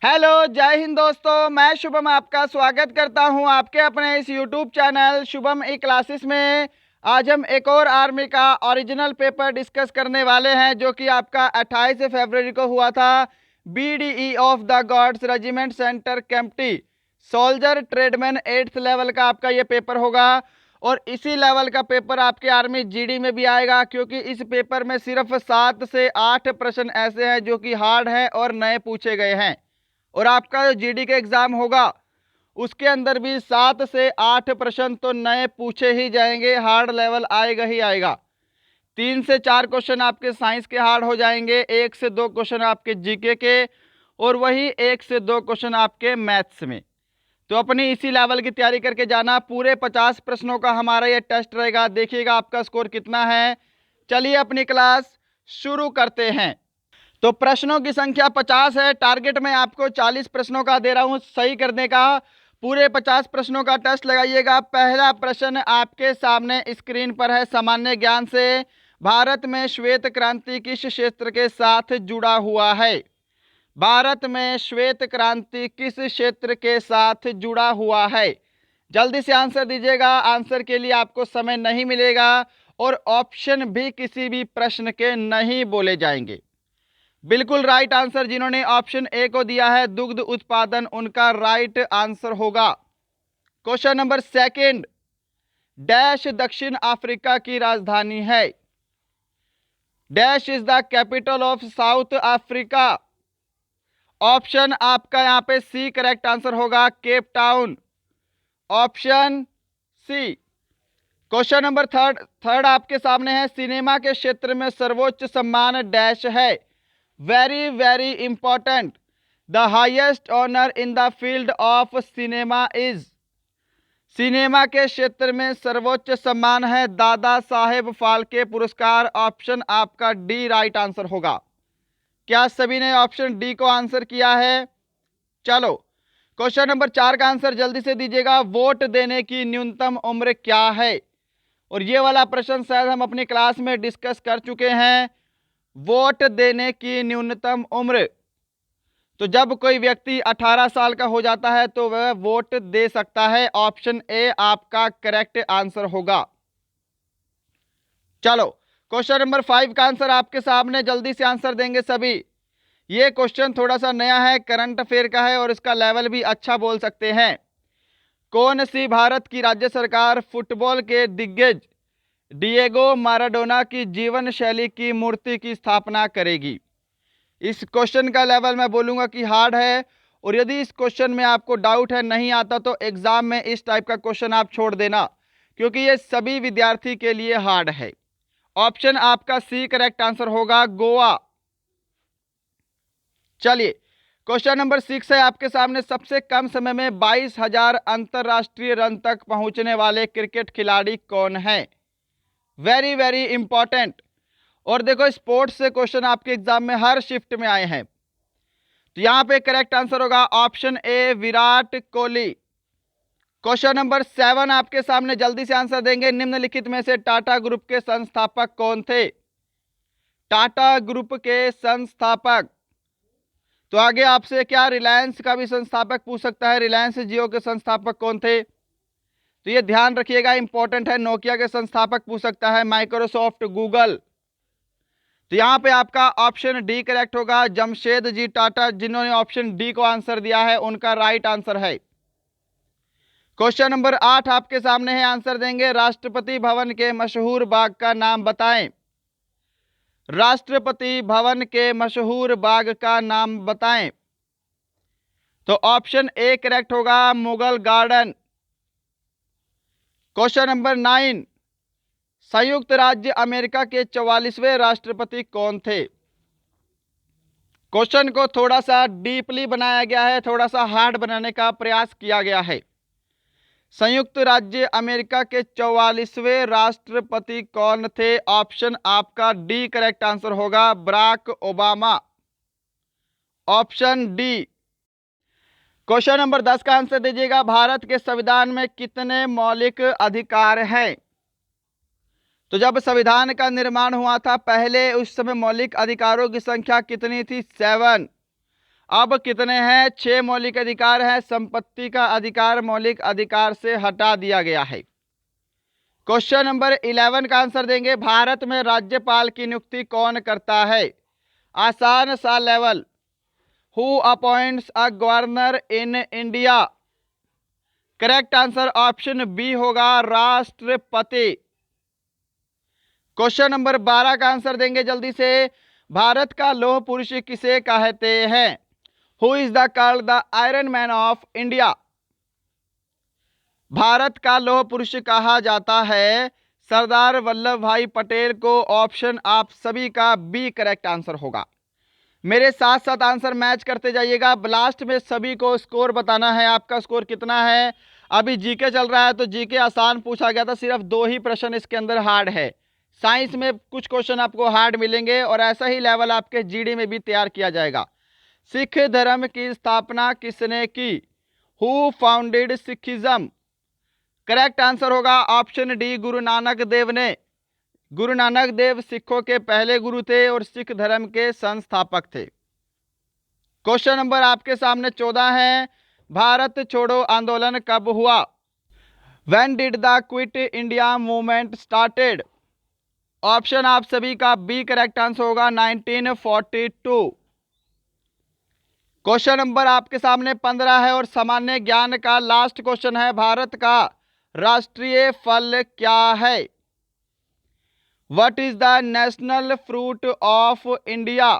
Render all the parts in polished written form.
Hello, जय हिंद दोस्तों। मैं शुभम आपका स्वागत करता हूं आपके अपने इस यूट्यूब चैनल शुभम ई क्लासेस में। आज हम एक और आर्मी का ओरिजिनल पेपर डिस्कस करने वाले हैं जो कि आपका 28 फरवरी को हुआ था। BDE of the gods regiment centre Kempty soldier tradesman 8th level का आपका ये पेपर होगा। और इसी लेवल का पेपर आपके आर्मी जीडी में भी आएगा, क्योंकि इस पेपर में सिर्फ 7 से 8 प्रश्न ऐसे हैं जो कि हार्ड हैं और नए पूछे गए हैं। और आपका जो जीडी का एग्जाम होगा उसके अंदर भी 7 से 8 प्रश्न तो नए पूछे ही जाएंगे, हार्ड लेवल आएगा ही आएगा। 3 से 4 क्वेश्चन आपके साइंस के हार्ड हो जाएंगे, 1 से 2 क्वेश्चन आपके जीके के, और वही 1 से 2 क्वेश्चन आपके मैथ्स में। तो अपनी इसी लेवल की तैयारी करके जाना। पूरे 50 प्रश्नों का हमारा ये टेस्ट रहेगा, देखिएगा आपका स्कोर कितना है। चलिए अपनी क्लास शुरू करते हैं। तो प्रश्नों की संख्या 50 है। टारगेट मैं आपको 40 प्रश्नों का दे रहा हूं सही करने का। पूरे 50 प्रश्नों का टेस्ट लगाइएगा। पहला प्रश्न आपके सामने स्क्रीन पर है, सामान्य ज्ञान से। भारत में श्वेत क्रांति किस क्षेत्र के साथ जुड़ा हुआ है? भारत में श्वेत क्रांति किस क्षेत्र के साथ जुड़ा हुआ है? जल्दी से आंसर दीजिएगा। आंसर के लिए आपको समय नहीं मिलेगा और ऑप्शन भी किसी भी प्रश्न के नहीं बोले जाएंगे। बिल्कुल राइट आंसर जिन्होंने ऑप्शन ए को दिया है दुग्ध उत्पादन, उनका राइट आंसर होगा। क्वेश्चन नंबर सेकंड, डैश दक्षिण अफ्रीका की राजधानी है? Dash is the capital of South Africa. Option आपका यहां पे सी करेक्ट आंसर होगा, Cape Town. Option C. Question number third आपके सामने है, सिनेमा के क्षेत्र में सर्वोच्च सम्मान डैश है? Very very important. The highest honour in the field of cinema is. Cinema के क्षेत्र में सर्वोच्च सम्मान है दादा साहेब फाल्के पुरस्कार। ऑप्शन आपका डी राइट आंसर होगा। क्या सभी ने ऑप्शन डी को आंसर किया है? चलो क्वेश्चन नंबर 4 का आंसर जल्दी से दीजिएगा। वोट देने की न्यूनतम उम्र क्या है? और ये वाला प्रश्न शायद हम अपनी क्लास में डिस्कस कर चुके हैं। वोट देने की न्यूनतम उम्र, तो जब कोई व्यक्ति 18 साल का हो जाता है तो वह वोट दे सकता है। ऑप्शन ए आपका करेक्ट आंसर होगा। चलो क्वेश्चन नंबर 5 का आंसर आपके सामने, जल्दी से आंसर देंगे सभी। ये क्वेश्चन थोड़ा सा नया है, करंट अफेयर का है और इसका लेवल भी अच्छा बोल सकते हैं। कौन सी भारत की राज्य सरकार फुटबॉल के दिग्गज डिएगो माराडोना की जीवन शैली की मूर्ति की स्थापना करेगी? इस क्वेश्चन का लेवल मैं बोलूंगा कि हार्ड है, और यदि इस क्वेश्चन में आपको डाउट है, नहीं आता, तो एग्जाम में इस टाइप का क्वेश्चन आप छोड़ देना, क्योंकि ये सभी विद्यार्थी के लिए हार्ड है। ऑप्शन आपका सी करेक्ट आंसर होगा, गोवा। चलिए क्वेश्चन नंबर 6 है आपके सामने, सबसे कम समय में 22,000 अंतरराष्ट्रीय रन तक पहुंचने वाले क्रिकेट खिलाड़ी कौन है? Very very important. और देखो स्पोर्ट्स से क्वेश्चन आपके एग्जाम में हर शिफ्ट में आए हैं, तो यहां पे करेक्ट आंसर होगा option A Virat Kohli. Question number 7 आपके सामने, जल्दी से आंसर देंगे। निम्नलिखित में से टाटा ग्रुप के संस्थापक कौन थे? टाटा ग्रुप के संस्थापक, तो आगे आपसे क्या रिलायंस का भी संस्थापक पूछ सकता है, रिलायंस जियो के संस्थापक कौन थे? तो ये ध्यान रखिएगा, इंपॉर्टेंट है। नोकिया के संस्थापक पूछ सकता है, माइक्रोसॉफ्ट, गूगल। तो यहां पे आपका ऑप्शन डी करेक्ट होगा, जमशेद जी टाटा। जिन्होंने ऑप्शन डी को आंसर दिया है उनका राइट आंसर है। क्वेश्चन नंबर 8 आपके सामने है, आंसर देंगे। राष्ट्रपति भवन के मशहूर बाग का नाम बताएं। राष्ट्रपति भवन के मशहूर बाग का नाम बताएं। तो ऑप्शन ए करेक्ट होगा, मुगल गार्डन। क्वेश्चन नंबर 9, संयुक्त राज्य अमेरिका के 44वें राष्ट्रपति कौन थे? क्वेश्चन को थोड़ा सा डीपली बनाया गया है, थोड़ा सा हार्ड बनाने का प्रयास किया गया है। संयुक्त राज्य अमेरिका के 44वें राष्ट्रपति कौन थे? ऑप्शन आपका डी करेक्ट आंसर होगा, Barack Obama. Option D. Question number 10 का आंसर दीजिएगा। भारत के संविधान में कितने मौलिक अधिकार हैं? तो जब संविधान का निर्माण हुआ था पहले, उस समय मौलिक अधिकारों की संख्या कितनी थी? 7। अब कितने हैं? 6 मौलिक अधिकार हैं। संपत्ति का अधिकार मौलिक अधिकार से हटा दिया गया है। क्वेश्चन नंबर 11 का आंसर देंगे, भारत में राज्यपाल की नियुक्ति कौन करता है? आसान सा level. Who appoints a governor in India? Correct answer option B होगा, राष्ट्रपति। क्वेश्चन नंबर 12 का आंसर देंगे जल्दी से, भारत का लौह पुरुष किसे कहते हैं? Who is the called the iron man of India? Bharat का लौह पुरुष कहा जाता है सरदार वल्लभ भाई पटेल को। ऑप्शन आप सभी का बी करेक्ट आंसर होगा। मेरे साथ साथ आंसर मैच करते जाइएगा। लास्ट में सभी को स्कोर बताना है, आपका स्कोर कितना है। अभी जीके चल रहा है तो जीके आसान पूछा गया था, सिर्फ 2 ही प्रश्न इसके अंदर हार्ड है। साइंस में कुछ क्वेश्चन आपको हार्ड मिलेंगे और ऐसा ही लेवल आपके जीडी में भी तैयार किया जाएगा। सिख धर्म की स्थापना किसने की? Who founded Sikhism? Correct answer होगा ऑप्शन डी, गुरु नानक देव ने। गुरु नानक देव सिखों के पहले गुरु थे और सिख धर्म के संस्थापक थे। क्वेश्चन नंबर आपके सामने 14 है, भारत छोड़ो आंदोलन कब हुआ? When did the quit India movement started? Option आप सभी का बी करेक्ट आंसर होगा, 1942। क्वेश्चन नंबर आपके सामने 15 है और सामान्य ज्ञान का लास्ट क्वेश्चन है, भारत का राष्ट्रीय फल क्या है? What is the national fruit of India?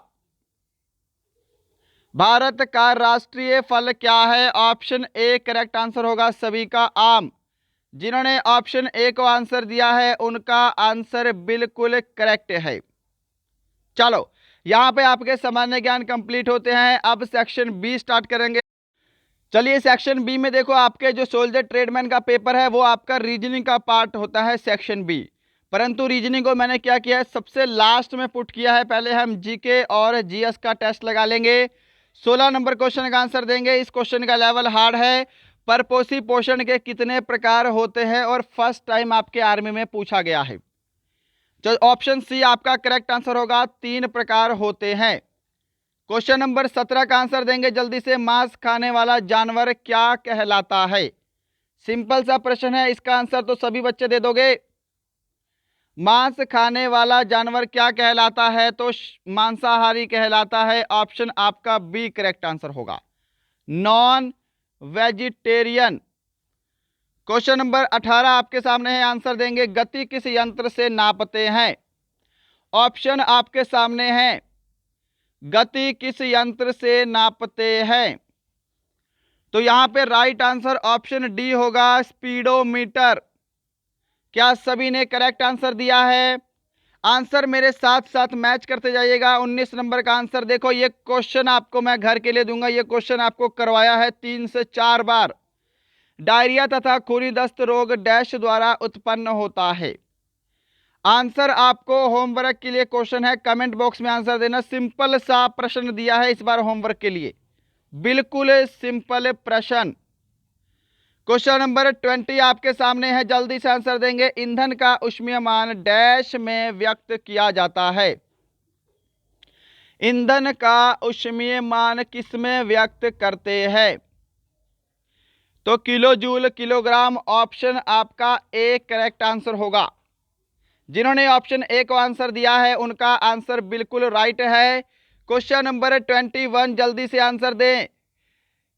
Bharat का राष्ट्रीय फल क्या है? ऑप्शन ए करेक्ट आंसर होगा सभी का, आम। जिन्होंने ऑप्शन ए को आंसर दिया है उनका आंसर बिल्कुल करेक्ट है। चलो यहां पे आपके सामान्य ज्ञान कंप्लीट होते हैं। अब सेक्शन बी स्टार्ट करेंगे। चलिए सेक्शन बी में देखो, आपके जो सोल्जर ट्रेडमैन का पेपर है वो आपका रीजनिंग का पार्ट होता है सेक्शन बी, परंतु रीजनिंग को मैंने क्या किया है, सबसे लास्ट में पुट किया है। पहले हम जीके और जीएस का टेस्ट लगा लेंगे। 16 नंबर क्वेश्चन का आंसर देंगे। इस क्वेश्चन का लेवल हार्ड है। परपोषी पोषण के कितने प्रकार होते हैं और फर्स्ट टाइम आपके आर्मी में पूछा गया है? तो ऑप्शन सी आपका करेक्ट आंसर होगा, 3 प्रकार होते हैं। क्वेश्चन नंबर 17 का आंसर देंगे जल्दी से, मांस खाने वाला जानवर क्या कहलाता है? सिंपल सा प्रश्न है, इसका आंसर तो सभी बच्चे दे दोगे। मांस खाने वाला जानवर क्या कहलाता है? तो मांसाहारी कहलाता है। ऑप्शन आपका बी करेक्ट आंसर होगा, नॉन वेजिटेरियन। क्वेश्चन नंबर 18 आपके सामने है, आंसर देंगे, गति किस यंत्र से नापते हैं? ऑप्शन आपके सामने है, गति किस यंत्र से नापते हैं? तो यहां पे राइट आंसर ऑप्शन डी होगा, स्पीडोमीटर। क्या सभी ने करेक्ट आंसर दिया है? आंसर मेरे साथ साथ मैच करते जाइएगा। 19 नंबर का आंसर देखो, ये क्वेश्चन आपको मैं घर के लिए दूंगा। ये क्वेश्चन आपको करवाया है 3 से 4 बार। डायरिया तथा खूनी दस्त रोग डैश द्वारा उत्पन्न होता है। आंसर आपको होमवर्क के लिए क्वेश्चन है, कमेंट बॉक्स में आंसर देना। सिंपल सा प्रश्न दिया है इस बार होमवर्क के लिए, बिल्कुल सिंपल प्रश्न। क्वेश्चन नंबर 20 आपके सामने है, जल्दी से आंसर देंगे। ईंधन का ऊष्मीयमान डैश में व्यक्त किया जाता है? ईंधन का ऊष्मीयमान किस में व्यक्त करते हैं? तो किलो जूल किलोग्राम। ऑप्शन आपका ए करेक्ट आंसर होगा। जिन्होंने ऑप्शन ए को आंसर दिया है उनका आंसर बिल्कुल राइट है। क्वेश्चन नंबर 21 जल्दी से आंसर दें।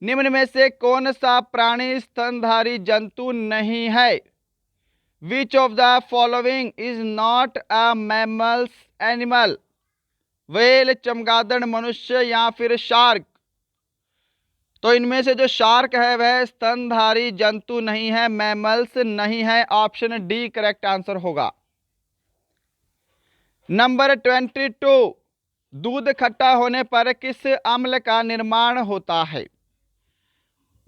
निम्न में से कौन सा प्राणी स्तनधारी जंतु नहीं है? Which of the following is not a mammals animal? Whale, चमगादड़, मनुष्य या फिर शार्क? तो इनमें से जो शार्क है वह स्तनधारी जंतु नहीं है, मैमल्स नहीं है। ऑप्शन डी करेक्ट आंसर होगा। नंबर 22, दूध खट्टा होने पर किस अम्ल का निर्माण होता है?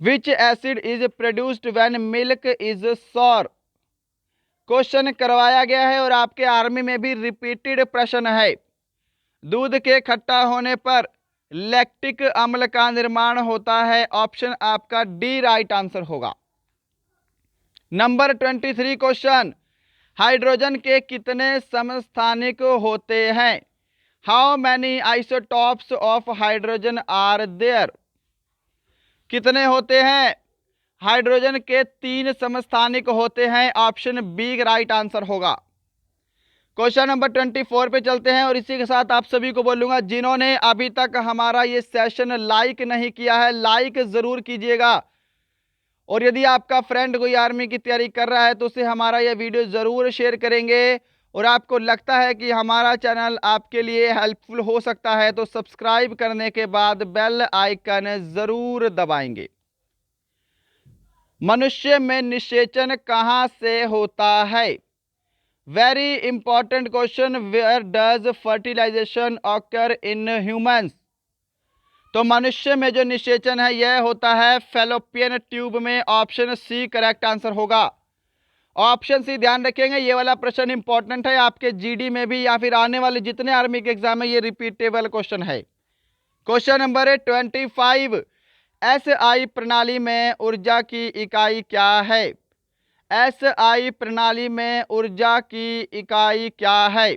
Which acid is produced when milk is sour? Question करवाया गया है और आपके आर्मी में भी रिपीटेड प्रश्न है। दूध के खट्टा होने पर लैक्टिक अम्ल का निर्माण होता है। ऑप्शन आपका डी राइट आंसर होगा। नंबर 23 क्वेश्चन, हाइड्रोजन के कितने समस्थानिक होते हैं? How many isotopes of hydrogen are there? कितने होते हैं? हाइड्रोजन के 3 समस्थानिक होते हैं। ऑप्शन बी राइट आंसर होगा। क्वेश्चन नंबर 24 पे चलते हैं और इसी के साथ आप सभी को बोलूंगा, जिन्होंने अभी तक हमारा ये सेशन लाइक नहीं किया है, लाइक जरूर कीजिएगा। और यदि आपका फ्रेंड कोई आर्मी की तैयारी कर रहा है तो उसे हमारा ये वीडियो जरूर शेयर करेंगे। और आपको लगता है कि हमारा चैनल आपके लिए हेल्पफुल हो सकता है तो सब्सक्राइब करने के बाद बेल आइकन जरूर दबाएंगे। मनुष्य में निषेचन कहां से होता है? Very important question. Where does fertilization occur in humans? तो मनुष्य में जो निषेचन है यह होता है फैलोपियन ट्यूब में। ऑप्शन सी करेक्ट आंसर होगा। ऑप्शन सी ध्यान रखेंगे, ये वाला प्रश्न इंपॉर्टेंट है आपके जीडी में भी या फिर आने वाले जितने आर्मी के एग्जाम में ये रिपीटेबल क्वेश्चन है। क्वेश्चन नंबर 25, एसआई प्रणाली में ऊर्जा की इकाई क्या है? एसआई प्रणाली में ऊर्जा की इकाई क्या है?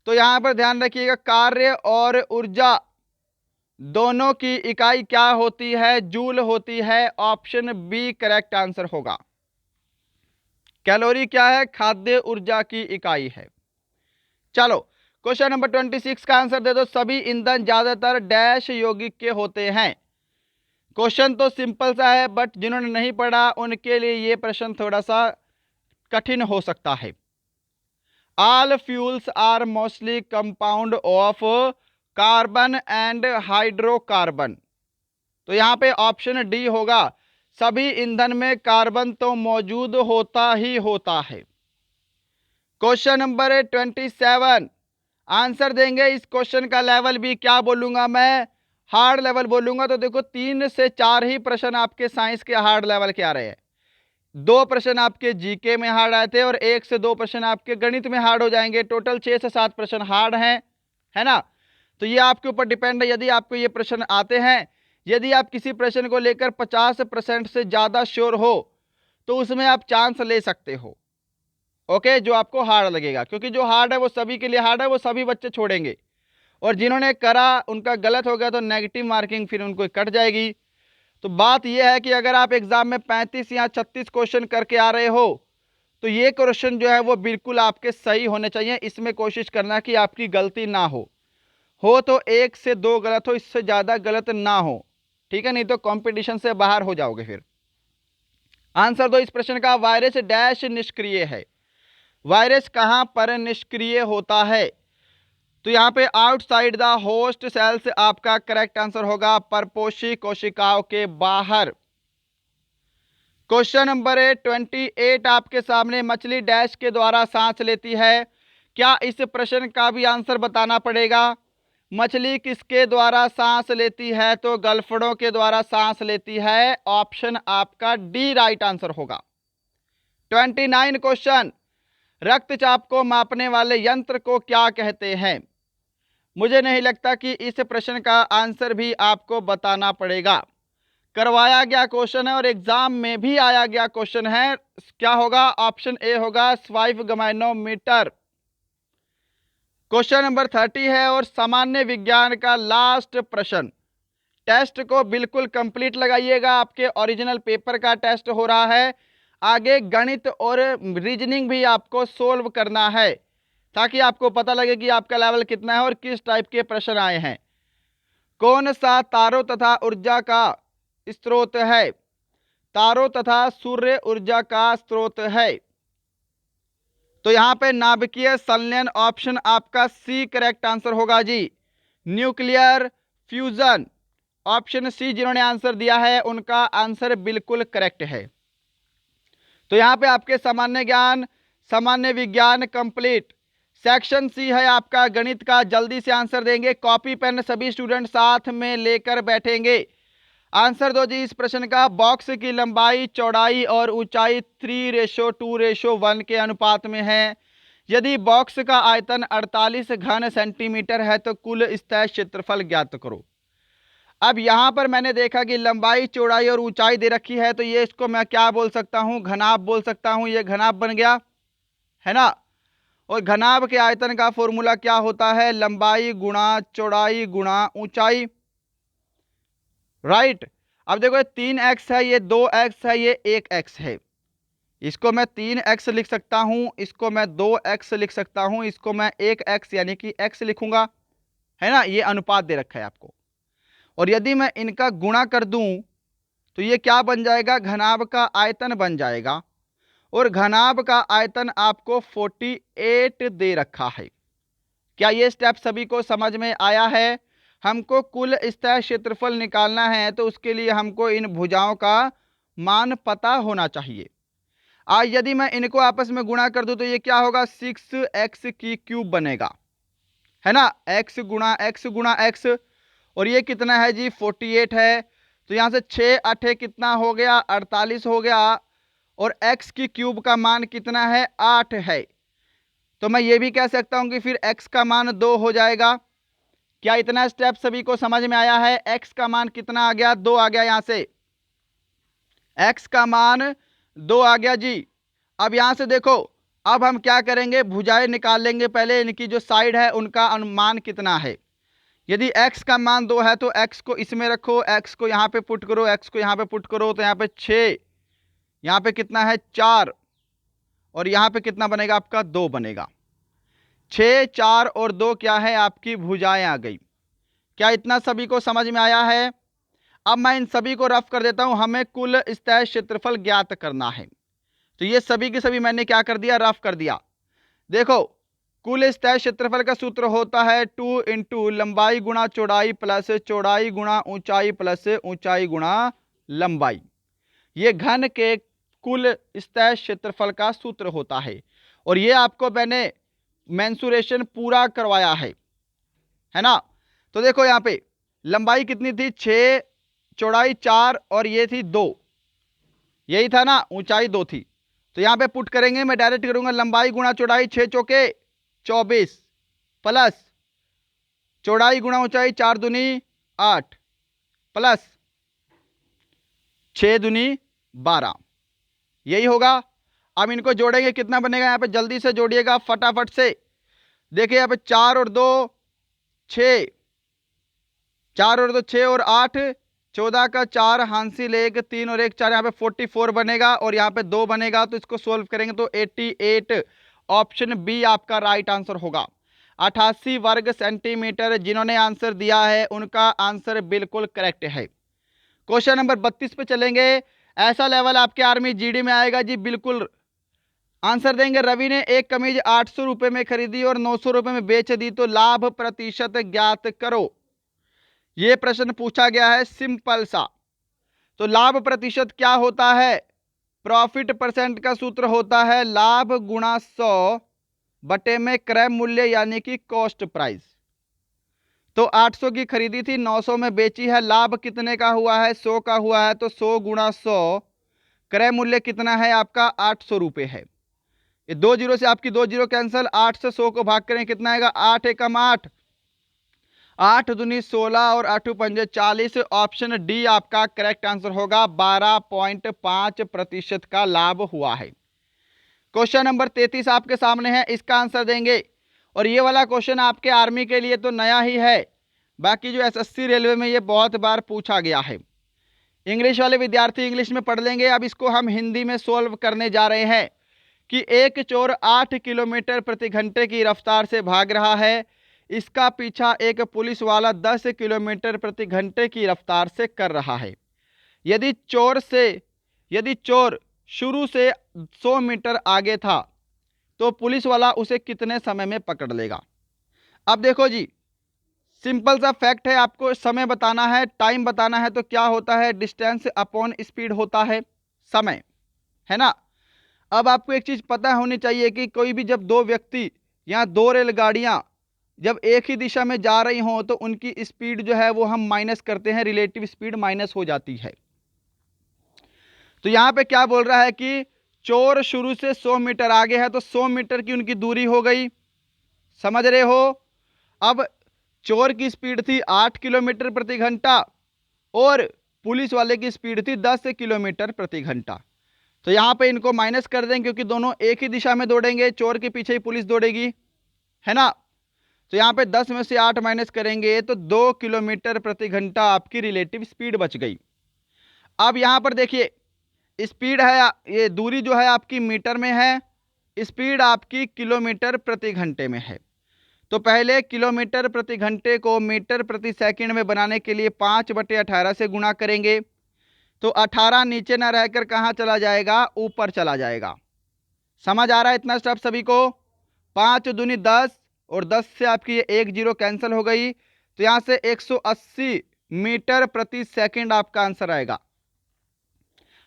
तो यहां पर ध्यान रखिएगा, कार्य और ऊर्जा दोनों की इकाई क्या होती है? जूल होती है। ऑप्शन बी करेक्ट आंसर होगा। कैलोरी क्या है? खाद्य ऊर्जा की इकाई है। चलो क्वेश्चन नंबर 26 का आंसर दे दो। सभी ईंधन ज्यादातर डैश यौगिक के होते हैं। क्वेश्चन तो सिंपल सा है बट जिन्होंने नहीं पढ़ा उनके लिए ये प्रश्न थोड़ा सा कठिन हो सकता है। All fuels are mostly compound of carbon and hydrocarbon. तो यहां पे ऑप्शन डी होगा। सभी ईंधन में कार्बन तो मौजूद होता ही होता है। क्वेश्चन नंबर 27 आंसर देंगे। इस क्वेश्चन का लेवल भी क्या बोलूंगा मैं? हार्ड लेवल बोलूंगा। तो देखो 3 से 4 ही प्रश्न आपके साइंस के हार्ड लेवल के आ रहे हैं। 2 प्रश्न आपके जीके में हार्ड आए थे और 1 से 2 प्रश्न आपके गणित में हार्ड हो जाएंगे। टोटल 6 से 7 प्रश्न हार्ड हैं, है ना? तो ये आपके ऊपर डिपेंड है। यदि आपको ये प्रश्न आते हैं, यदि आप किसी प्रश्न को लेकर 50% से ज्यादा श्योर हो तो उसमें आप चांस ले सकते हो। ओके, जो आपको हार्ड लगेगा, क्योंकि जो हार्ड है वो सभी के लिए हार्ड है, वो सभी बच्चे छोड़ेंगे। और जिन्होंने करा उनका गलत हो गया तो नेगेटिव मार्किंग फिर उनको कट जाएगी। तो बात यह है कि अगर आप एग्जाम में 35 या 36 क्वेश्चन करके आ रहे हो तो ये क्वेश्चन जो है वो बिल्कुल आपके सही होने चाहिए। इसमें कोशिश करना कि आपकी गलती ना हो तो 1 से 2 गलत हो, इससे ज्यादा गलत ना हो, ठीक है? नहीं तो कंपटीशन से बाहर हो जाओगे फिर। आंसर दो इस प्रश्न का। वायरस डैश निष्क्रिय है। वायरस कहां पर निष्क्रिय होता है? तो यहां पे आउटसाइड द होस्ट सेल्स आपका करेक्ट आंसर होगा। परपोषी कोशिकाओं के बाहर। क्वेश्चन नंबर 28 आपके सामने। मछली डैश के द्वारा सांस लेती है? क्या इस प्रश्न का भी आंसर बताना पड़ेगा? मछली किसके द्वारा सांस लेती है? तो गलफड़ों के द्वारा सांस लेती है। ऑप्शन आपका डी राइट आंसर होगा। 29 क्वेश्चन, रक्तचाप को मापने वाले यंत्र को क्या कहते हैं? मुझे नहीं लगता कि इस प्रश्न का आंसर भी आपको बताना पड़ेगा। करवाया गया क्वेश्चन है और एग्जाम में भी आया गया क्वेश्चन है। क्या होगा? ऑप्शन ए होगा स्फाइगमाइनोमीटर। क्वेश्चन नंबर 30 है और सामान्य विज्ञान का लास्ट प्रश्न। टेस्ट को बिल्कुल कंप्लीट लगाइएगा, आपके ओरिजिनल पेपर का टेस्ट हो रहा है। आगे गणित और रीजनिंग भी आपको सोल्व करना है ताकि आपको पता लगे कि आपका लेवल कितना है और किस टाइप के प्रश्न आए हैं। कौन सा तारों तथा ऊर्जा का स्रोत है? तारों तथा सूर्य ऊर्जा का स्रोत है। तो यहां पे नाभिकीय संलयन। ऑप्शन आपका सी करेक्ट आंसर होगा जी। Nuclear fusion. ऑप्शन सी जिन्होंने आंसर दिया है उनका आंसर बिल्कुल करेक्ट है। तो यहां पे आपके सामान्य विज्ञान कंप्लीट। सेक्शन सी है आपका गणित का। जल्दी से आंसर देंगे, कॉपी पेन सभी स्टूडेंट साथ में लेकर बैठेंगे। आंसर दो जी इस प्रश्न का। बॉक्स की लंबाई, चौड़ाई और ऊंचाई 3:2:1 के अनुपात में है। यदि बॉक्स का आयतन 48 घन सेंटीमीटर है तो कुल स्थायी क्षेत्रफल ज्ञात करो। अब यहां पर मैंने देखा कि लंबाई, चौड़ाई और ऊंचाई दे रखी है तो ये इसको मैं क्या बोल सकता हूं? घनाभ बोल सकता हूं। ये घनाभ बन गया, है ना? और घनाभ के आयतन का फॉर्मूला क्या होता है? लंबाई गुणा चौड़ाई गुणा ऊंचाई, राइट। अब देखो, ये 3x है, ये 2x है, ये 1x है। इसको मैं 3x लिख सकता हूं, इसको मैं 2x लिख सकता हूं, इसको मैं 1x यानी कि x लिखूंगा, है ना। ये अनुपात दे रखा है आपको। और यदि मैं इनका गुणा कर दूं तो ये क्या बन जाएगा? घनाभ का आयतन बन जाएगा। और घनाभ का आयतन आपको 48 दे रखा है। क्या ये स्टेप सभी को समझ में आया है? हमको कुल सतह क्षेत्रफल निकालना है तो उसके लिए हमको इन भुजाओं का मान पता होना चाहिए। आज यदि मैं इनको आपस में गुणा कर दूं तो ये क्या होगा? 6x की क्यूब बनेगा, है ना। x गुणा x, और ये कितना है जी? 48 है। तो यहां से 6 8 कितना हो गया? 48 हो गया। और x की क्यूब का मान कितना है? 8 है। तो मैं ये भी कह सकता हूं कि फिर x का मान 2 हो जाएगा। क्या इतना स्टेप सभी को समझ में आया है? x का मान कितना आ गया? 2 आ गया। यहां से x का मान 2 आ गया जी। अब यहां से देखो, अब हम क्या करेंगे? भुजाएं निकाल लेंगे। पहले इनकी जो साइड है उनका अनुमान कितना है। यदि x का मान 2 है तो x को इसमें रखो, x को यहां पे पुट करो, x को यहां पे पुट करो, तो यहां पे 6, यहां पे कितना है? 4, और यहां पे कितना बनेगा आपका? 2 बनेगा। 6 4 और 2 क्या है? आपकी भुजाएं आ गई। क्या इतना सभी को समझ में आया है? अब मैं इन सभी को रफ कर देता हूं। हमें कुल सतह क्षेत्रफल ज्ञात करना है। तो ये सभी के सभी मैंने क्या कर दिया? रफ कर दिया। देखो, कुल सतह क्षेत्रफल का सूत्र होता है 2 इंटू लंबाई गुणा चौड़ाई प्लस चौड़ाई गुणा ऊंचाई प्लस ऊंचाई गुणा लंबाई। ये घन के कुल सतह क्षेत्रफल का सूत्र होता है। और ये आपको मैंने मेंसुरेशन पूरा करवाया है ना। तो देखो, यहां पे लंबाई कितनी थी? 6, चौड़ाई 4 और ये थी 2, यही था ना। ऊंचाई 2 थी। तो यहां पे पुट करेंगे, मैं डायरेक्ट करूंगा लंबाई गुणा चौड़ाई 6 चौके 24 प्लस चौड़ाई गुणा ऊंचाई 4 दूनी 8 प्लस 6 दूनी 12, यही होगा। अब इनको जोड़ेंगे, कितना बनेगा? यहां पे जल्दी से जोड़िएगा फटाफट से। देखिए यहां पे 4 और 2 6, 4 और 2 6 और 8 14 का 4 हासिल 1 3 और 1 4, यहाँ पे 44 बनेगा और यहाँ पे 2 बनेगा। तो इसको सोल्व करेंगे तो 88, ऑप्शन बी आपका राइट आंसर होगा। 88 वर्ग सेंटीमीटर। जिन्होंने आंसर दिया है उनका आंसर बिल्कुल करेक्ट है। क्वेश्चन नंबर 32 पे चलेंगे। ऐसा लेवल आपके आर्मी जीडी में आएगा जी, बिल्कुल आंसर देंगे। रवि ने एक कमीज 800 रुपए में खरीदी और 900 रुपए में बेच दी, तो लाभ प्रतिशत ज्ञात करो। यह प्रश्न पूछा गया है, सिंपल सा। तो लाभ प्रतिशत क्या होता है? प्रॉफिट परसेंट का सूत्र होता है लाभ गुणा 100 बटे में क्रय मूल्य यानी कि कॉस्ट प्राइस। तो 800 की खरीदी थी, 900 में बेची है, लाभ कितने का हुआ है? 100 का हुआ है। तो 100 गुणा 100, क्रय मूल्य कितना है आपका? 800 रुपए है। ये 2 जीरो से आपकी 2 जीरो कैंसिल, 8 से 100 को भाग करें, कितना आएगा? 8 एकम 8, 8 दूनी 16 और 8 पंजे 40। ऑप्शन डी आपका करेक्ट आंसर होगा। 12.5% का लाभ हुआ है। क्वेश्चन नंबर 33 आपके सामने है, इसका आंसर देंगे। और ये वाला क्वेश्चन आपके आर्मी के लिए तो नया ही है, बाकी जो एसएससी रेलवे में ये बहुत बार पूछा गया है। इंग्लिश वाले विद्यार्थी इंग्लिश में पढ़ लेंगे। अब इसको हम हिंदी में सोल्व करने जा रहे हैं कि एक चोर 8 किलोमीटर प्रति घंटे की रफ्तार से भाग रहा है। इसका पीछा एक पुलिस वाला 10 किलोमीटर प्रति घंटे की रफ्तार से कर रहा है। यदि चोर शुरू से 100 मीटर आगे था तो पुलिस वाला उसे कितने समय में पकड़ लेगा? अब देखो जी, सिंपल सा फैक्ट है, आपको समय बताना है, टाइम बताना है। तो क्या होता है? डिस्टेंस अपॉन स्पीड होता है समय, है ना। अब आपको एक चीज पता होनी चाहिए कि कोई भी जब दो व्यक्ति या दो रेलगाड़ियां जब एक ही दिशा में जा रही हों तो उनकी स्पीड जो है वो हम माइनस करते हैं, रिलेटिव स्पीड माइनस हो जाती है। तो यहां पे क्या बोल रहा है कि चोर शुरू से 100 मीटर आगे है, तो 100 मीटर की उनकी दूरी हो गई, समझ रहे हो। अब चोर की स्पीड थी 8 किलोमीटर प्रति घंटा और पुलिस वाले की स्पीड थी 10 किलोमीटर प्रति घंटा। तो यहाँ पे इनको माइनस कर देंगे क्योंकि दोनों एक ही दिशा में दौड़ेंगे, चोर के पीछे ही पुलिस दौड़ेगी, है ना। तो यहाँ पे 10 में से 8 माइनस करेंगे तो 2 किलोमीटर प्रति घंटा आपकी रिलेटिव स्पीड बच गई। अब यहाँ पर देखिए स्पीड है, ये दूरी जो है आपकी मीटर में है, स्पीड आपकी किलोमीटर प्रति घंटे में है। तो पहले किलोमीटर प्रति घंटे को मीटर प्रति सेकंड में बनाने के लिए 5/18 से गुणा करेंगे। तो 18 नीचे ना रहकर कहाँ चला जाएगा, ऊपर चला जाएगा। समझ आ रहा है इतना स्टेप सभी को। 5 दूनी 10 और 10 से आपकी ये 1 0 कैंसिल हो गई। तो यहाँ से 180 मीटर प्रति सेकंड आपका आंसर आएगा।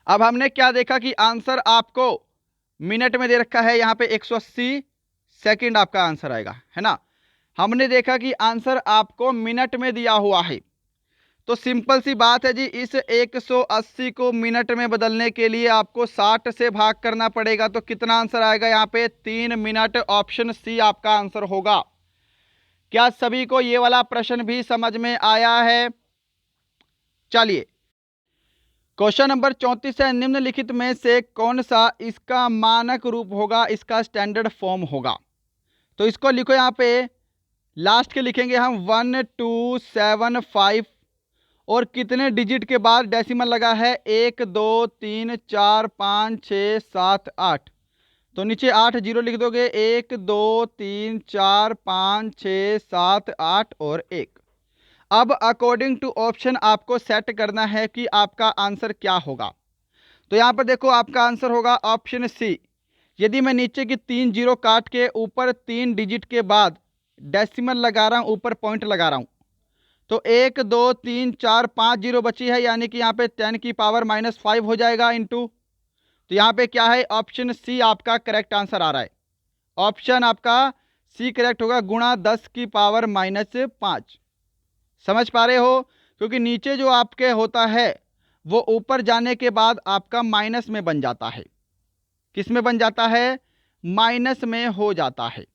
अब हमने क्या देखा कि आंसर आपको मिनट में दे रखा है, यहाँ पे 180 सेकंड आपका आंसर आएगा, है ना। हमने देखा कि आंसर आपको मिनट में दिया हुआ है। तो सिंपल सी बात है जी, इस 180 को मिनट में बदलने के लिए आपको 60 से भाग करना पड़ेगा। तो कितना आंसर आएगा यहाँ पे, 3 मिनट। ऑप्शन सी आपका आंसर होगा। क्या सभी को ये वाला प्रश्न भी समझ में आया है? चलिए क्वेश्चन नंबर 34 है, निम्नलिखित में से कौन सा इसका मानक रूप होगा, इसका स्टैंडर्ड फॉर्म होगा। तो इसको लिखो, यहाँ पे लास्ट के लिखेंगे हम 1 2 7 5 और कितने डिजिट के बाद डेसिमल लगा है, 1 2 3 4 5 6 7 8। तो नीचे 8 जीरो लिख दोगे, 1 2 3 4 5 6 7 8 और 1। अब अकॉर्डिंग टू ऑप्शन आपको सेट करना है कि आपका आंसर क्या होगा। तो यहाँ पर देखो आपका आंसर होगा ऑप्शन सी। यदि मैं नीचे की 3 जीरो काट के ऊपर 3 डिजिट के बाद डेसिमल लगा रहा हूँ, ऊपर पॉइंट लगा रहा हूँ, तो 1 2 3 4 5 जीरो बची है, यानी कि यहाँ पे 10 की पावर -5 हो जाएगा इंटू। तो यहाँ पे क्या है, ऑप्शन सी आपका करेक्ट आंसर आ रहा है। ऑप्शन आपका सी करेक्ट होगा, गुणा 10 की पावर -5। समझ पा रहे हो, क्योंकि नीचे जो आपके होता है वो ऊपर जाने के बाद आपका माइनस में बन जाता है। किस में बन जाता है, माइनस में हो जाता है।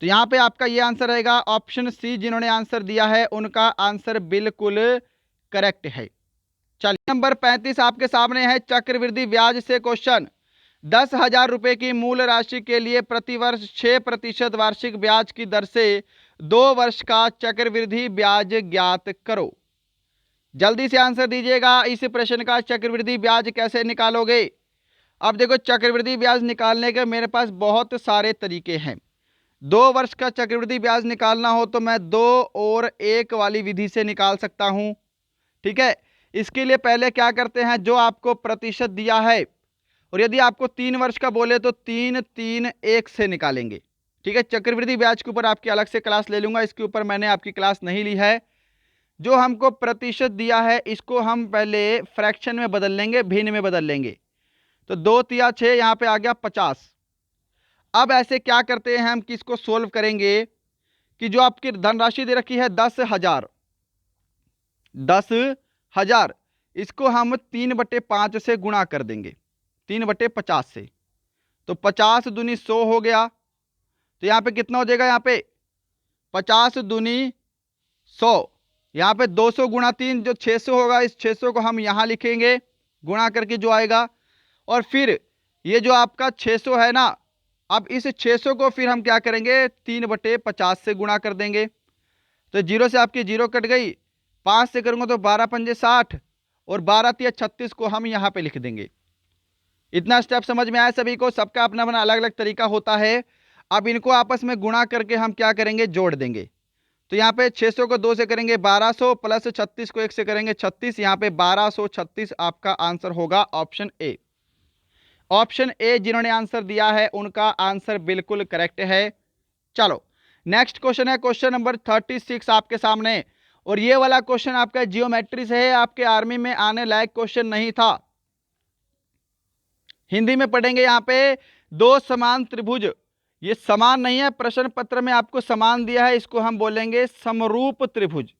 तो यहाँ पे आपका ये आंसर रहेगा ऑप्शन सी। जिन्होंने आंसर दिया है उनका आंसर बिल्कुल करेक्ट है। चलिए नंबर 35 आपके सामने है, चक्रवृद्धि ब्याज से क्वेश्चन। 10,000 रुपए की मूल राशि के लिए प्रतिवर्ष 6% वार्षिक ब्याज की दर से 2 वर्ष का चक्रवृद्धि ब्याज ज्ञात करो। जल्दी से आंसर दीजिएगा, इस प्रश्न का चक्रवृद्धि ब्याज कैसे निकालोगे। अब देखो चक्रवृद्धि ब्याज निकालने के मेरे पास बहुत सारे तरीके हैं। 2 वर्ष का चक्रवृद्धि ब्याज निकालना हो तो मैं 2 और 1 वाली विधि से निकाल सकता हूं। ठीक है, इसके लिए पहले क्या करते हैं, जो आपको प्रतिशत दिया है, और यदि आपको 3 वर्ष का बोले तो 3 3 1 से निकालेंगे। ठीक है, चक्रवृद्धि ब्याज के ऊपर आपकी अलग से क्लास ले लूंगा, इसके ऊपर मैंने आपकी क्लास नहीं ली है। जो हमको प्रतिशत दिया है इसको हम पहले फ्रैक्शन में बदल लेंगे, भिन्न में बदल लेंगे। तो 2 तिया 6, यहाँ पे आ गया 50। अब ऐसे क्या करते हैं हम, किसको सोल्व करेंगे कि जो आपकी धनराशि दे रखी है 10,000, 10,000 इसको हम 3/5 से गुणा कर देंगे, 3/50 से। तो 50 दूनी 100 हो गया। तो यहाँ पे कितना हो जाएगा, यहाँ पे 50 दूनी 100, यहाँ पे 200 गुणा 3 जो 600 होगा, इस 600 को हम यहाँ लिखेंगे गुणा करके जो आएगा। और फिर ये जो आपका 600 है ना, अब इस 600 को फिर हम क्या करेंगे, 3/50 से गुणा कर देंगे। तो जीरो से आपकी जीरो कट गई, 5 से करूँगा तो 12 पंजे 60 और 12 तिया 36 को हम यहाँ पे लिख देंगे। इतना स्टेप समझ में आया सभी को। सबका अपना अपना अलग अलग तरीका होता है। अब इनको आपस में गुणा करके हम क्या करेंगे, जोड़ देंगे। तो यहाँ पे 600 को 2 से करेंगे 1200 प्लस 36 को 1 से करेंगे 36, यहाँ पे 1236 आपका आंसर होगा ऑप्शन ए। ऑप्शन ए जिन्होंने आंसर दिया है उनका आंसर बिल्कुल करेक्ट है। चलो नेक्स्ट क्वेश्चन है, क्वेश्चन नंबर 36 आपके सामने। और ये वाला क्वेश्चन आपका जियोमेट्री से है, आपके आर्मी में आने लायक क्वेश्चन नहीं था। हिंदी में पढ़ेंगे। यहाँ पे 2 समान त्रिभुज, ये समान नहीं है, प्रश्न पत्र में आपको समान दिया है, इसको हम बोलेंगे समरूप त्रिभुज।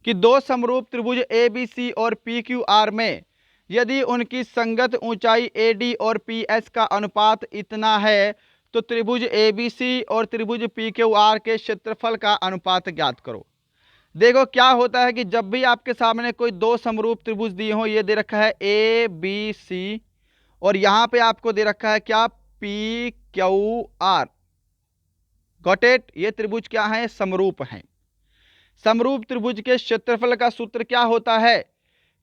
कि 2 समरूप त्रिभुज ABC और PQR में यदि उनकी संगत ऊंचाई AD और PS का अनुपात इतना है तो त्रिभुज ABC और त्रिभुज PQR के क्षेत्रफल का अनुपात ज्ञात करो। देखो क्या होता है कि जब भी आपके सामने कोई दो समरूप त्रिभुज दिए हो, ये दे रखा है ए बी सी और यहां पे आपको दे रखा है क्या, P Q R, got it. ये त्रिभुज क्या है, समरूप है। समरूप त्रिभुज के क्षेत्रफल का सूत्र क्या होता है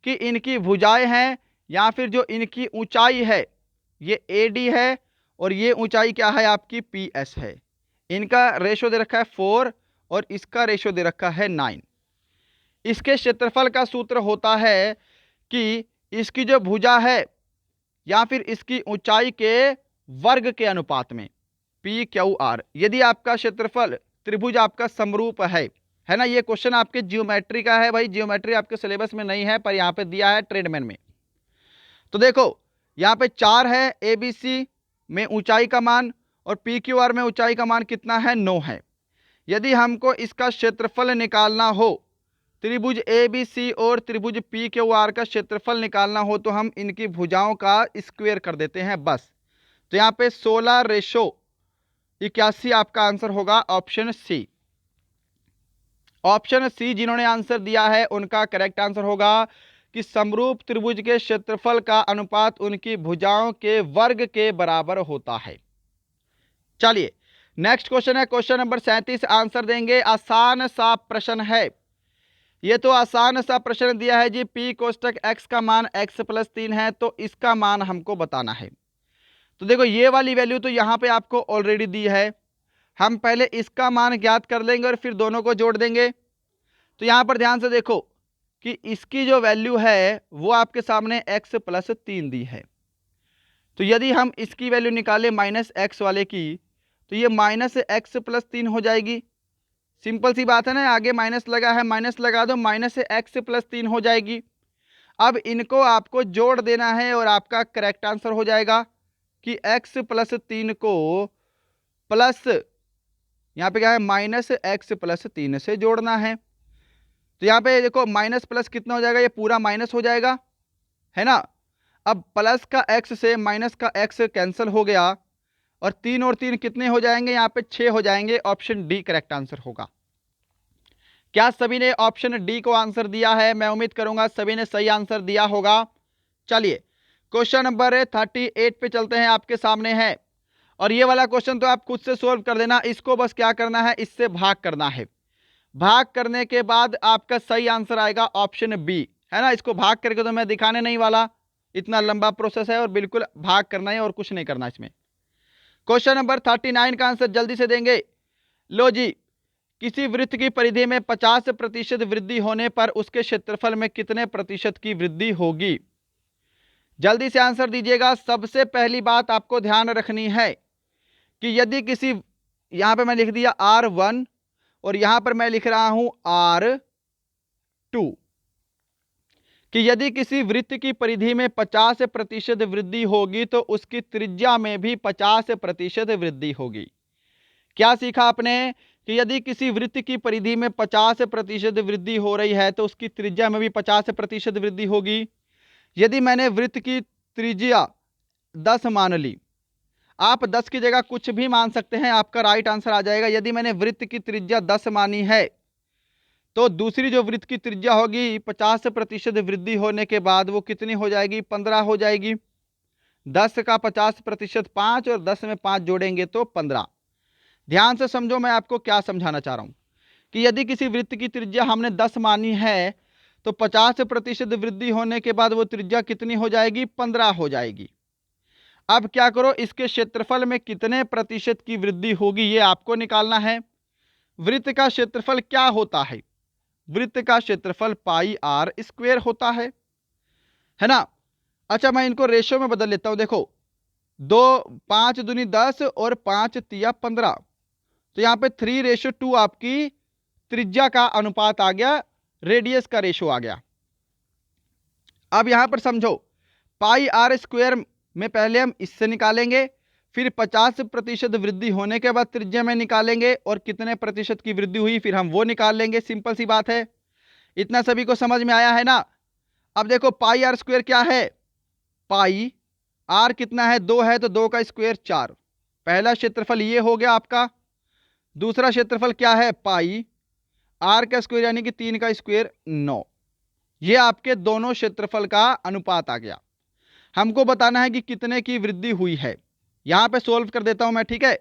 कि इनकी भुजाएं हैं या फिर जो इनकी ऊंचाई है ये AD है और ये ऊंचाई क्या है आपकी PS है। इनका रेशो दे रखा है 4 और इसका रेशो दे रखा है 9। इसके क्षेत्रफल का सूत्र होता है कि इसकी जो भुजा है या फिर इसकी ऊंचाई के वर्ग के अनुपात में, PQR। यदि आपका क्षेत्रफल त्रिभुज आपका समरूप है ना, ये क्वेश्चन आपके जियोमेट्री का है भाई, जियोमेट्री आपके सिलेबस में नहीं है पर यहां पे दिया है ट्रेडमैन में। तो देखो यहां पे 4 है, ABC में ऊंचाई का मान और PQR में ऊंचाई का मान कितना है, 9 है। यदि हमको इसका क्षेत्रफल निकालना हो, त्रिभुज ABC और त्रिभुज PQR का क्षेत्रफल निकालना हो तो हम इनकी भुजाओं का स्क्वायर कर देते हैं बस। तो यहाँ पे 16:81 आपका आंसर होगा ऑप्शन सी। ऑप्शन सी जिन्होंने आंसर दिया है उनका करेक्ट आंसर होगा कि समरूप त्रिभुज के क्षेत्रफल का अनुपात उनकी भुजाओं के वर्ग के बराबर होता है। चलिए नेक्स्ट क्वेश्चन है, क्वेश्चन नंबर 37 आंसर देंगे। आसान सा प्रश्न है, ये तो आसान सा प्रश्न दिया है जी, P कोष्टक x का मान x+3 है तो इसका मान हमको बताना है। तो देखो ये वाली वैल्यू तो यहाँ पे आपको ऑलरेडी दी है, हम पहले इसका मान ज्ञात कर लेंगे और फिर दोनों को जोड़ देंगे। तो यहाँ पर ध्यान से देखो कि इसकी जो वैल्यू है वो आपके सामने x+3 दी है। तो यदि हम इसकी वैल्यू निकालें -x वाले की तो ये -x+3 हो जाएगी। सिंपल सी बात है ना, आगे माइनस लगा है, माइनस लगा दो, -x+3 हो जाएगी। अब इनको आपको जोड़ देना है और आपका करेक्ट आंसर हो जाएगा कि x+3 को प्लस यहाँ पे क्या है -x+3 से जोड़ना है। तो यहाँ पे देखो माइनस प्लस कितना हो जाएगा, ये पूरा माइनस हो जाएगा, है ना। अब प्लस का x से माइनस का x कैंसिल हो गया और 3 और 3 कितने हो जाएंगे, यहाँ पे 6 हो जाएंगे। ऑप्शन डी करेक्ट आंसर होगा। क्या सभी ने ऑप्शन डी को आंसर दिया है? मैं उम्मीद करूंगा सभी ने सही आंसर दिया होगा। चलिए क्वेश्चन नंबर 38 पे चलते हैं, आपके सामने है और ये वाला क्वेश्चन तो आप खुद से सोल्व कर देना। इसको बस क्या करना है, इससे भाग करना है। भाग करने के बाद आपका सही आंसर आएगा ऑप्शन बी, है ना। इसको भाग करके तो मैं दिखाने नहीं वाला, इतना लंबा प्रोसेस है और बिल्कुल भाग करना है और कुछ नहीं करना इसमें। क्वेश्चन नंबर 39 का आंसर जल्दी से देंगे। लो जी, किसी वृत्त की परिधि में 50% वृद्धि होने पर उसके क्षेत्रफल में कितने प्रतिशत की वृद्धि होगी? जल्दी से आंसर दीजिएगा। सबसे पहली बात आपको ध्यान रखनी है कि यदि किसी, यहां पे मैं लिख दिया R1 और यहां पर मैं लिख रहा हूं R2, कि यदि किसी वृत्त की परिधि में 50% वृद्धि होगी तो उसकी त्रिज्या में भी 50% वृद्धि होगी। क्या सीखा आपने कि यदि किसी वृत्त की परिधि में 50% वृद्धि हो रही है तो उसकी त्रिज्या में भी 50% वृद्धि होगी। यदि मैंने वृत्त की त्रिज्या 10 मान ली, आप 10 की जगह कुछ भी मान सकते हैं, आपका राइट आंसर आ जाएगा। यदि मैंने वृत्त की त्रिज्या 10 मानी है तो दूसरी जो वृत्त की त्रिज्या होगी 50% वृद्धि होने के बाद वो कितनी हो जाएगी, 15 हो जाएगी। 10 का 50% 5 और 10 में 5 जोड़ेंगे तो 15। ध्यान से समझो मैं आपको क्या समझाना चाह रहा हूं कि यदि किसी वृत्त की त्रिज्या हमने 10 मानी है तो 50% वृद्धि होने के बाद वो त्रिज्या कितनी हो जाएगी, 15 हो जाएगी। अब क्या करो, इसके क्षेत्रफल में कितने प्रतिशत की वृद्धि होगी ये आपको निकालना है। वृत्त का क्षेत्रफल क्या होता है, वृत्त का क्षेत्रफल πr² होता है ना। अच्छा मैं इनको रेशो में बदल लेता हूं। देखो 2 5 दूनी 10 और 5 तिया 15, तो यहाँ पे 3:2 आपकी त्रिज्या का अनुपात आ गया, रेडियस का रेशो आ गया। अब यहां पर समझो πr² में पहले हम इससे निकालेंगे, फिर 50% वृद्धि होने के बाद त्रिज्या में निकालेंगे और कितने प्रतिशत की वृद्धि हुई फिर हम वो निकाल लेंगे। सिंपल सी बात है। इतना सभी को समझ में आया है ना। अब देखो πr² क्या है, पाई आर कितना है, 2 है तो 2 का स्क्वायर 4। पहला क्षेत्रफल ये हो गया आपका। दूसरा क्षेत्रफल क्या है, पाई r का स्क्वायर यानी कि 3 का स्क्वायर 9। ये आपके दोनों क्षेत्रफल का अनुपात आ गया। हमको बताना है कि कितने की वृद्धि हुई है। यहां पे सोल्व कर देता हूं मैं, ठीक है।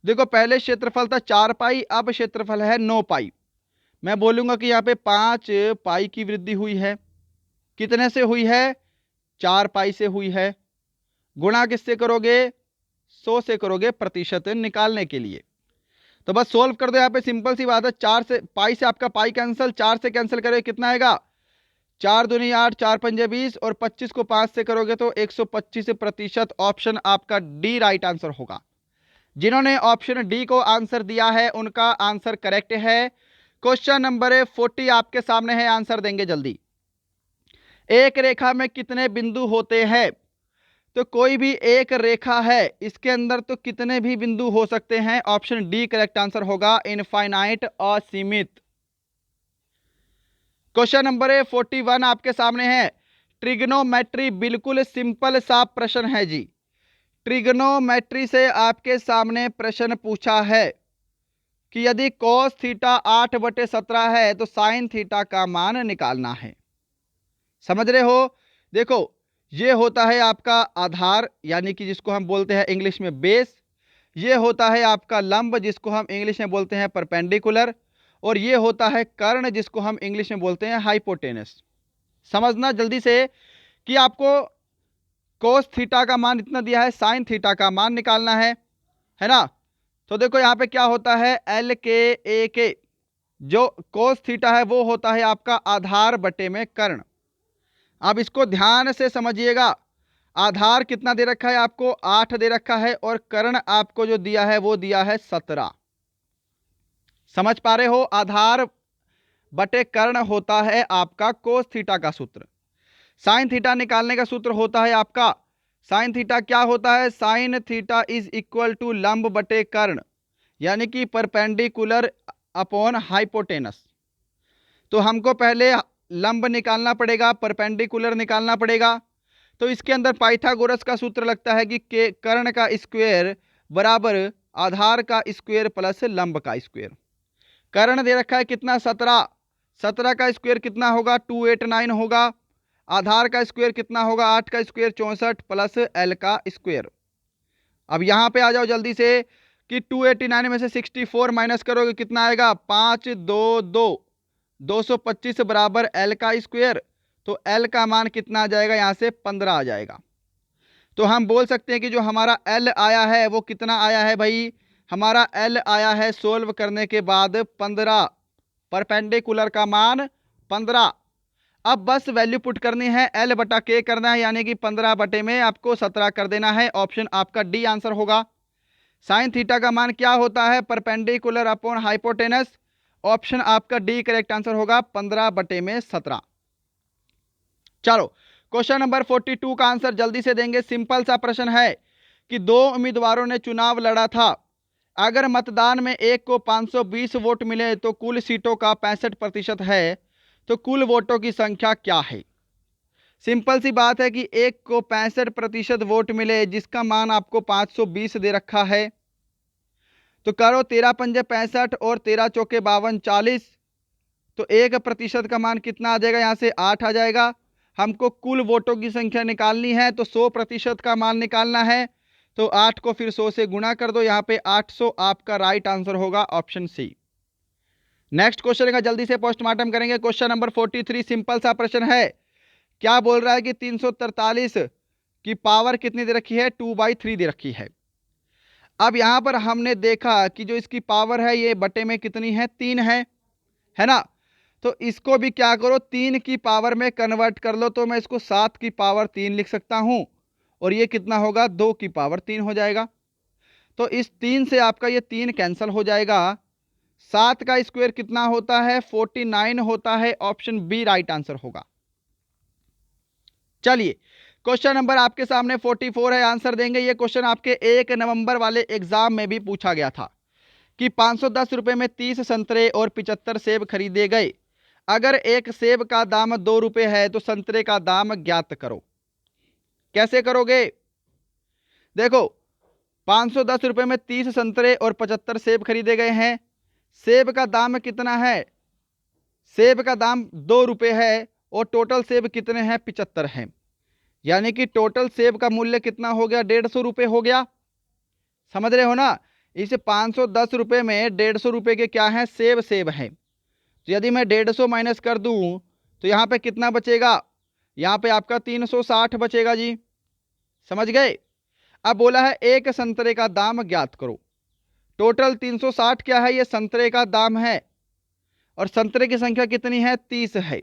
देखो पहले क्षेत्रफल था 4 पाई, अब क्षेत्रफल है 9 पाई। मैं बोलूंगा कि यहाँ पे 5 पाई की वृद्धि हुई है। कितने से हुई है? 4 पाई से हुई है। गुणा किससे करोगे? 100 से करोगे प्रतिशत निकालने के लिए। तो बस सोल्व कर दो। यहाँ पे सिंपल सी बात है, 4 से पाई से आपका पाई कैंसिल, 4 से कैंसिल करोगे कितना आएगा? 4 दूनी 8, 4 पंजे 20 और 25 को 5 से करोगे तो 125 प्रतिशत। ऑप्शन आपका डी राइट आंसर होगा। जिन्होंने ऑप्शन डी को आंसर दिया है उनका आंसर करेक्ट है। क्वेश्चन नंबर 40 आपके सामने है, आंसर देंगे जल्दी। एक रेखा में कितने बिंदु होते हैं? तो कोई भी एक रेखा है, इसके अंदर तो कितने भी बिंदु हो सकते हैं। ऑप्शन डी करेक्ट आंसर होगा, इनफाइनाइट, असीमित। क्वेश्चन नंबर 41 आपके सामने है। ट्रिग्नोमेट्री बिल्कुल सिंपल सा प्रश्न है जी। ट्रिग्नोमेट्री से आपके सामने प्रश्न पूछा है कि यदि cos थीटा 8/17 है तो साइन थीटा का मान निकालना है। समझ रहे हो? देखो ये होता है आपका आधार, यानी कि जिसको हम बोलते हैं इंग्लिश में बेस। ये होता है आपका लंब, जिसको हम इंग्लिश में बोलते हैं परपेंडिकुलर। और ये होता है कर्ण, जिसको हम इंग्लिश में बोलते हैं हाइपोटेनस। समझना जल्दी से कि आपको cos थीटा का मान इतना दिया है, साइन थीटा का मान निकालना है ना। तो देखो यहाँ पे क्या होता है, एल के ए के, जो cos थीटा है वो होता है आपका आधार बटे में कर्ण। अब इसको ध्यान से समझिएगा। आधार कितना दे रखा है आपको? 8 दे रखा है, और कर्ण आपको जो दिया है वो दिया है 17। समझ पा रहे हो? आधार बटे कर्ण होता है आपका cos थीटा का सूत्र। साइन थीटा निकालने का सूत्र होता है आपका, साइन थीटा क्या होता है? Sine theta is equal to लंब बटे कर्ण, यानी कि परपेंडिकुलर अपॉन हाइपोटेनस। तो हमको पहले लंब निकालना पड़ेगा, परपेंडिकुलर निकालना पड़ेगा। तो इसके अंदर पाइथागोरस का सूत्र लगता है कि कर्ण का स्क्वायर बराबर आधार का स्क्वायर प्लस लंब का स्क्वायर। कर्ण दे रखा है कितना? 17। 17 का स्क्वायर कितना होगा? 289 होगा। आधार का स्क्वायर कितना होगा? 8 का स्क्वायर 64 प्लस एल का स्क्वायर। अब यहां पे आ जाओ जल्दी से कि 289 में से 64 माइनस करोगे कितना आएगा? 5 2 2 225 बराबर एल का स्क्वायर। तो एल का मान कितना आ जाएगा? यहां से 15 आ जाएगा। तो हम बोल सकते हैं कि जो हमारा एल आया है वो कितना आया है भाई? हमारा एल आया है सोल्व करने के बाद 15। परपेंडिकुलर का मान 15। अब बस वैल्यू पुट करनी है, एल बटा के करना है, यानी कि 15 बटे में आपको 17 कर देना है। ऑप्शन आपका डी आंसर होगा। साइन थीटा का मान क्या होता है? Perpendicular upon hypotenuse. ऑप्शन आपका डी करेक्ट आंसर होगा, 15 बटे में 17। चलो क्वेश्चन नंबर 42 का आंसर जल्दी से देंगे। सिंपल सा प्रश्न है कि दो उम्मीदवारों ने चुनाव लड़ा था। अगर मतदान में एक को 520 वोट मिले तो कुल सीटों का 65% है, तो कुल वोटों की संख्या क्या है? सिंपल सी बात है कि एक को 65% वोट मिले, जिसका मान आपको 520 दे रखा है। तो करो 13 पंजे 65 और 13 चौके 52 40। तो 1% का मान कितना आ जाएगा? यहाँ से 8 आ जाएगा। हमको कुल वोटों की संख्या निकालनी है तो 100% का मान निकालना है। तो 8 को फिर 100 से गुणा कर दो, यहाँ पे 800 आपका राइट आंसर होगा, ऑप्शन सी। नेक्स्ट क्वेश्चन का जल्दी से पोस्टमार्टम करेंगे। क्वेश्चन नंबर 43 सिंपल सा प्रश्न है। क्या बोल रहा है कि 343 की पावर कितनी दे रखी है? 2/3 दे रखी है। अब यहां पर हमने देखा कि जो इसकी पावर है ये बटे में कितनी है? 3 है ना। तो इसको भी क्या करो, 3 की पावर में कन्वर्ट कर लो। तो मैं इसको 7 की पावर 3 लिख सकता हूं, और ये कितना होगा? 2 की पावर 3 हो जाएगा। तो इस 3 से आपका ये 3 कैंसिल हो जाएगा। 7 का स्क्वायर कितना होता है? 49 होता है। ऑप्शन बी राइट आंसर होगा। चलिए क्वेश्चन नंबर आपके सामने 44 है, आंसर देंगे। ये क्वेश्चन आपके 1 नवंबर वाले एग्जाम में भी पूछा गया था कि 510 रुपए में 30 संतरे और 75 सेब खरीदे गए। अगर एक सेब का दाम 2 रुपए है तो संतरे का दाम ज्ञात करो। कैसे करोगे? देखो 510 रुपए में 30 संतरे और 75 सेब खरीदे गए हैं। सेब का दाम कितना है? सेब का दाम 2 रुपये है और टोटल सेब कितने हैं, 75 हैं। यानी कि टोटल सेब का मूल्य कितना हो गया, 150 रुपये हो गया। समझ रहे हो ना। इस 510 रुपये में 150 रुपये के क्या हैं, सेब हैं। तो यदि मैं 150 माइनस कर दूं तो यहाँ पे कितना बचेगा, यहाँ पे आपका 360 बचेगा जी। समझ गए। अब बोला है एक संतरे का दाम ज्ञात करो। टोटल 360 क्या है, ये संतरे का दाम है और संतरे की संख्या कितनी है, 30 है।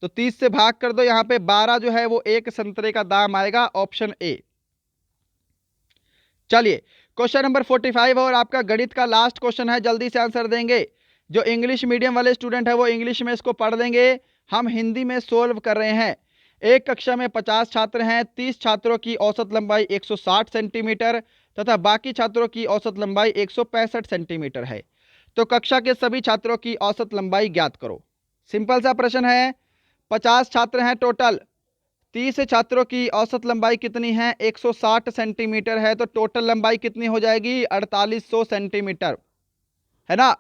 तो 30 से भाग कर दो, यहाँ पे 12 जो है वो एक संतरे का दाम आएगा, ऑप्शन ए। चलिए क्वेश्चन नंबर 45 और आपका गणित का लास्ट क्वेश्चन है, जल्दी से आंसर देंगे। जो इंग्लिश मीडियम वाले स्टूडेंट है वो इंग्लिश में इसको पढ़ लेंगे, हम हिंदी में सोल्व कर रहे हैं। एक कक्षा में 50 छात्र हैं, 30 छात्रों की औसत लंबाई 160 सेंटीमीटर तथा बाकी छात्रों की औसत लंबाई 165 सेंटीमीटर है। तो कक्षा के सभी छात्रों की औसत लंबाई ज्ञात करो। सिंपल सा प्रश्न है, 50 छात्र हैं टोटल, 30 छात्रों की औसत लंबाई कितनी है, 160 सेंटीमीटर है। तो टोटल लंबाई कितनी हो जाएगी, 4800 सेंटीमीटर, है ना।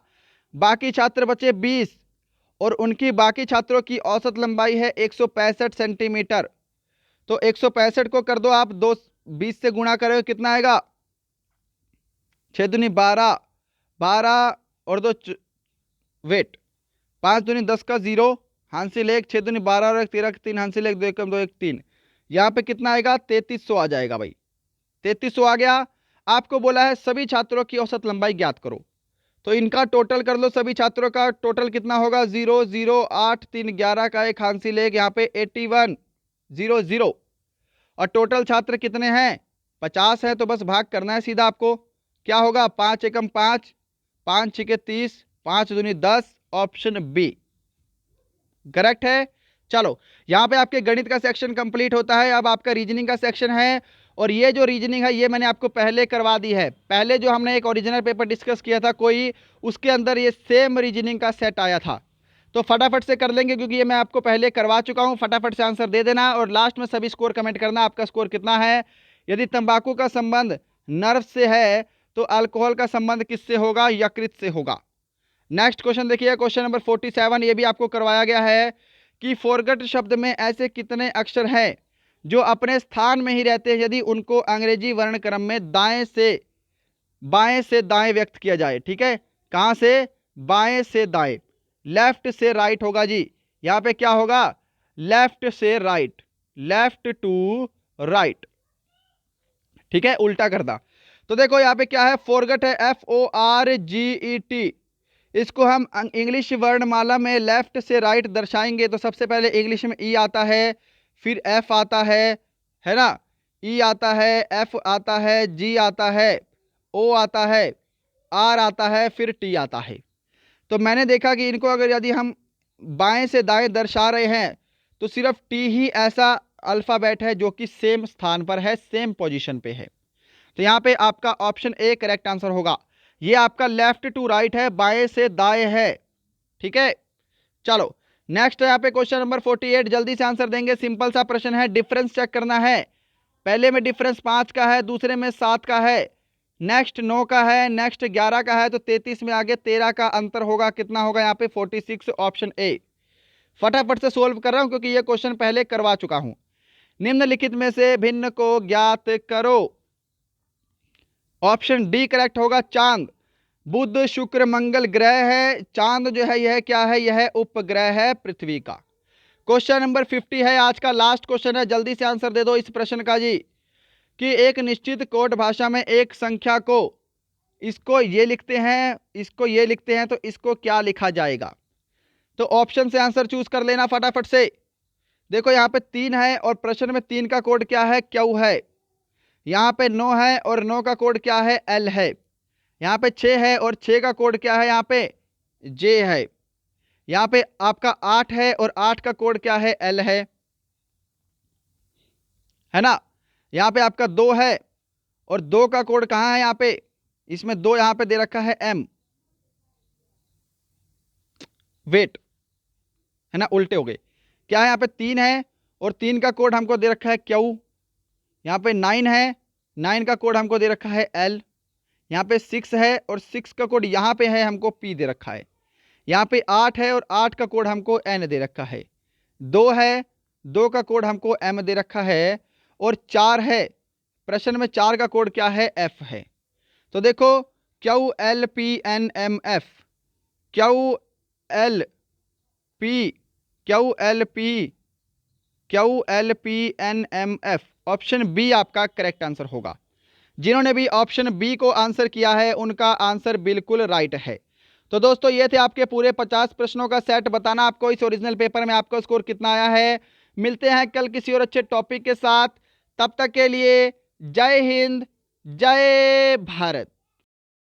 बाकी छात्र बचे 20 और उनकी बाकी छात्रों की औसत लंबाई है 165 सेंटीमीटर। तो 165 को कर दो आप 20 से गुणा करोगे कितना आएगा, 6 दूनी 12, 12 और 2 वेट 5 दूनी 10 का 0, हासिल 1, 6 दूनी 12 और 1 13 का 3, हासिल 1, 2 एकम 2 1 3। यहाँ पे कितना आएगा, 3300 आ जाएगा भाई, 3300 आ गया। आपको बोला है सभी छात्रों की औसत लंबाई ज्ञात करो, तो इनका टोटल कर लो। सभी छात्रों का टोटल कितना होगा, 0 0 8 3 11 का 1, हासिल 1, यहाँ पे 81 0 0। और टोटल छात्र कितने हैं, 50 है। तो बस भाग करना है सीधा आपको, क्या होगा, 5 एकम 5, 5 6 30, 5 दूनी 10, ऑप्शन बी करेक्ट है। चलो यहाँ पे आपके गणित का सेक्शन कंप्लीट होता है। अब आपका रीजनिंग का सेक्शन है और ये जो रीजनिंग है ये मैंने आपको पहले करवा दी है। पहले जो हमने एक ओरिजिनल पेपर डिस्कस किया था कोई, उसके अंदर ये सेम रीजनिंग का सेट आया था। तो फटाफट से कर लेंगे क्योंकि ये मैं आपको पहले करवा चुका हूँ। फटाफट से आंसर दे देना और लास्ट में सभी स्कोर कमेंट करना, आपका स्कोर कितना है। यदि तंबाकू का संबंध नर्व से है तो अल्कोहल का संबंध किससे होगा, यकृत से होगा। नेक्स्ट क्वेश्चन देखिए, क्वेश्चन नंबर 47, ये भी आपको करवाया गया है कि फॉरगट शब्द में ऐसे कितने अक्षर हैं जो अपने स्थान में ही रहते हैं यदि उनको अंग्रेजी वर्ण क्रम में बाएं से दाएं व्यक्त किया जाए। ठीक है, कहां से, बाएं से दाएं, लेफ्ट से राइट होगा जी। यहां पे क्या होगा, लेफ्ट से राइट, लेफ्ट टू राइट। ठीक है, उल्टा करना। तो देखो यहाँ पे क्या है, फॉरगट है, FORGET। इसको हम इंग्लिश वर्णमाला में लेफ्ट से राइट दर्शाएंगे तो सबसे पहले इंग्लिश में ई आता है, फिर एफ आता है ना, ई आता है, एफ आता है, जी आता है, ओ आता है, आर आता है, फिर टी आता है। तो मैंने देखा कि इनको अगर यदि हम बाएं से दाएं दर्शा रहे हैं तो सिर्फ टी ही ऐसा अल्फाबेट है जो कि सेम स्थान पर है, सेम पोजीशन पे है। तो यहाँ पे आपका ऑप्शन ए करेक्ट आंसर होगा। ये आपका लेफ्ट टू राइट है, बाएं से दाएं है। ठीक है, चलो नेक्स्ट है यहाँ पे क्वेश्चन नंबर 48, जल्दी से आंसर देंगे। सिंपल सा प्रश्न है, डिफरेंस चेक करना है। पहले में डिफरेंस 5 का है, दूसरे में 7 का है, नेक्स्ट 9 का है, नेक्स्ट 11 का है। तो 33 में आगे 13 का अंतर होगा, कितना होगा यहाँ पे 46, ऑप्शन ए। फटाफट से सोल्व कर रहा हूं क्योंकि ये क्वेश्चन पहले करवा चुका हूं। निम्नलिखित में से भिन्न को ज्ञात करो। ऑप्शन डी करेक्ट होगा, चांद। बुध शुक्र मंगल ग्रह है, चांद जो है यह क्या है, यह उपग्रह है पृथ्वी का। क्वेश्चन नंबर 50 है, आज का लास्ट क्वेश्चन है, जल्दी से आंसर दे दो इस प्रश्न का जी, कि एक निश्चित कोड भाषा में एक संख्या को इसको ये लिखते हैं, इसको ये लिखते हैं, तो इसको क्या लिखा जाएगा। तो ऑप्शन से आंसर चूज कर लेना फटाफट से। देखो यहाँ पे 3 है और प्रश्न में 3 का कोड क्या है, क्यू है। यहाँ पे 9 है और 9 का कोड क्या है, एल है। यहाँ पे 6 है और 6 का कोड क्या है, यहाँ पे जे है। यहाँ पे आपका 8 है और 8 का कोड क्या है, एल है ना। यहाँ पे आपका 2 है और 2 का कोड कहाँ है, यहाँ पे इसमें 2 यहाँ पे दे रखा है, एम। वेट, है ना, उल्टे हो गए। क्या है, यहाँ पे 3 है और 3 का कोड हमको दे रखा है, क्यू। यहाँ पे 9 है, 9 का कोड हमको दे रखा है, एल। यहाँ पे 6 है और 6 का कोड यहाँ पे है, हमको पी दे रखा है। यहाँ पे 8 है और 8 का कोड हमको N दे रखा है। 2 है, 2 का कोड हमको M दे रखा है और 4 है, प्रश्न में 4 का कोड क्या है? F है। तो देखो QLPNMF, QLPNMF, ऑप्शन बी आपका करेक्ट आंसर होगा। जिन्होंने भी ऑप्शन बी को आंसर किया है उनका आंसर बिल्कुल राइट है। तो दोस्तों ये थे आपके पूरे 50 प्रश्नों का सेट। बताना आपको इस ओरिजिनल पेपर में आपका स्कोर कितना आया है। मिलते हैं कल किसी और अच्छे टॉपिक के साथ। तब तक के लिए जय हिंद, जय भारत।